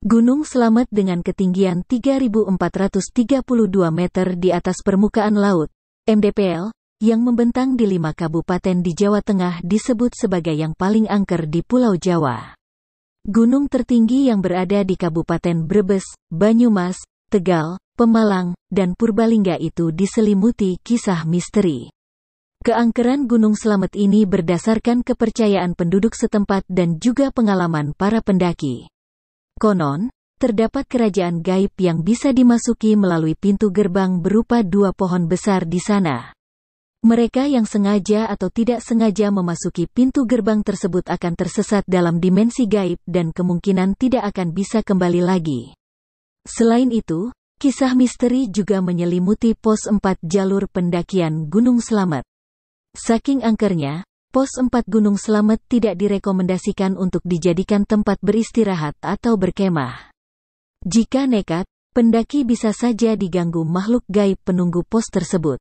Gunung Slamet dengan ketinggian 3.432 meter di atas permukaan laut, MDPL, yang membentang di 5 kabupaten di Jawa Tengah disebut sebagai yang paling angker di Pulau Jawa. Gunung tertinggi yang berada di Kabupaten Brebes, Banyumas, Tegal, Pemalang, dan Purbalingga itu diselimuti kisah misteri. Keangkeran Gunung Slamet ini berdasarkan kepercayaan penduduk setempat dan juga pengalaman para pendaki. Konon, terdapat kerajaan gaib yang bisa dimasuki melalui pintu gerbang berupa 2 pohon besar di sana. Mereka yang sengaja atau tidak sengaja memasuki pintu gerbang tersebut akan tersesat dalam dimensi gaib dan kemungkinan tidak akan bisa kembali lagi. Selain itu, kisah misteri juga menyelimuti pos 4 jalur pendakian Gunung Slamet. Saking angkernya, pos 4 Gunung Slamet tidak direkomendasikan untuk dijadikan tempat beristirahat atau berkemah. Jika nekat, pendaki bisa saja diganggu makhluk gaib penunggu pos tersebut.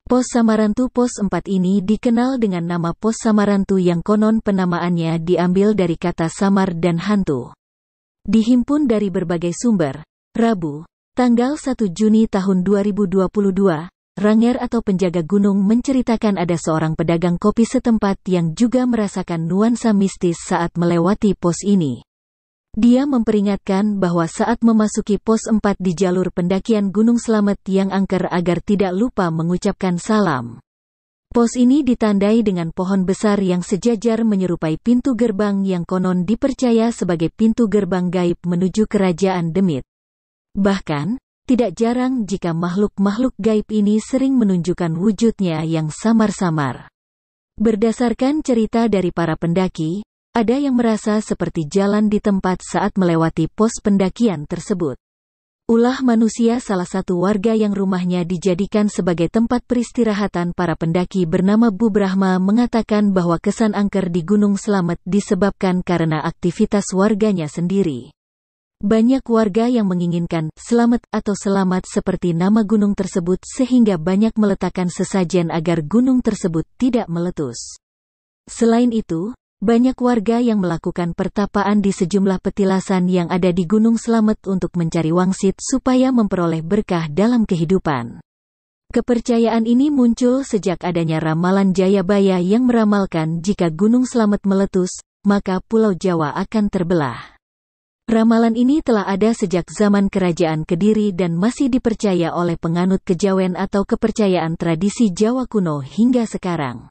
Pos Samarantu pos 4 ini dikenal dengan nama pos Samarantu yang konon penamaannya diambil dari kata samar dan hantu. Dihimpun dari berbagai sumber, Rabu, tanggal 1 Juni tahun 2022, Ranger atau penjaga gunung menceritakan ada seorang pedagang kopi setempat yang juga merasakan nuansa mistis saat melewati pos ini. Dia memperingatkan bahwa saat memasuki pos 4 di jalur pendakian Gunung Slamet yang angker agar tidak lupa mengucapkan salam. Pos ini ditandai dengan pohon besar yang sejajar menyerupai pintu gerbang yang konon dipercaya sebagai pintu gerbang gaib menuju kerajaan demit. Bahkan, tidak jarang jika makhluk-makhluk gaib ini sering menunjukkan wujudnya yang samar-samar. Berdasarkan cerita dari para pendaki, ada yang merasa seperti jalan di tempat saat melewati pos pendakian tersebut. Ulah manusia salah satu warga yang rumahnya dijadikan sebagai tempat peristirahatan para pendaki bernama Bu Brahma mengatakan bahwa kesan angker di Gunung Slamet disebabkan karena aktivitas warganya sendiri. Banyak warga yang menginginkan Slamet atau selamat seperti nama gunung tersebut sehingga banyak meletakkan sesajen agar gunung tersebut tidak meletus. Selain itu, banyak warga yang melakukan pertapaan di sejumlah petilasan yang ada di Gunung Slamet untuk mencari wangsit supaya memperoleh berkah dalam kehidupan. Kepercayaan ini muncul sejak adanya ramalan Jayabaya yang meramalkan jika Gunung Slamet meletus, maka Pulau Jawa akan terbelah. Ramalan ini telah ada sejak zaman Kerajaan Kediri dan masih dipercaya oleh penganut kejawen atau kepercayaan tradisi Jawa kuno hingga sekarang.